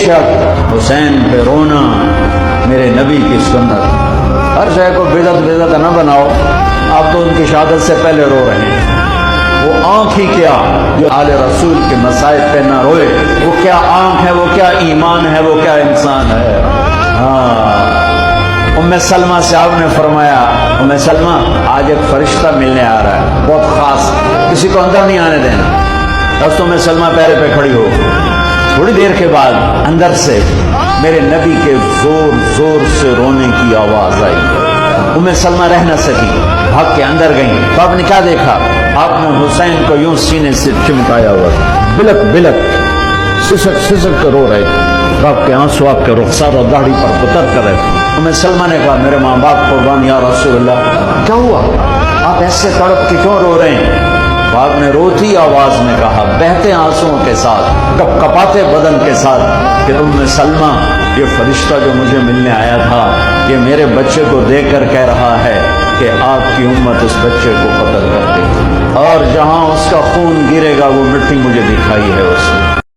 شک حسین پہ رونا میرے نبی کی سنت۔ ہر شے کو بدعت نہ بناؤ، آپ تو ان کی شہادت سے پہلے رو رہے ہیں۔ وہ آنکھ ہی کیا جو آل رسول کے مصائب پہ نہ روئے، وہ کیا آنکھ ہے، وہ کیا ایمان ہے، وہ کیا انسان ہے۔ ام سلمہ سے آپ نے فرمایا ام سلمہ آج ایک فرشتہ ملنے آ رہا ہے بہت خاص، کسی کو اندر نہیں آنے دینا۔ بس ام سلمہ پیرے پہ کھڑی ہو، تھوڑی دیر کے بعد اندر سے میرے نبی کے زور زور سے رونے کی آواز آئی۔ ام سلمہ رہ نہ سکی، بھاگ کے اندر گئیں۔ تو آپ نے کیا دیکھا؟ آپ نے حسین کو یوں سینے سے چمٹایا ہوا، بلک بلک سسک سسک کر رو رہے تھے، آپ کے آنسو آپ کے رخسار اور داڑھی پر اتر کر رہے تھے۔ ام سلمہ نے کہا میرے ماں باپ قربان یا رسول اللہ، کیا ہوا؟ آپ ایسے تڑپ کے کیوں رو رہے ہیں؟ تو آپ نے روتی آواز میں کہا، بہتے آنسوؤں کے ساتھ، کپ کپاتے بدن کے ساتھ، کہ ام سلمہ یہ فرشتہ جو مجھے ملنے آیا تھا یہ میرے بچے کو دیکھ کر کہہ رہا ہے کہ آپ کی امت اس بچے کو قتل کر دے، اور جہاں اس کا خون گرے گا وہ مٹی مجھے دکھائی ہے اس نے۔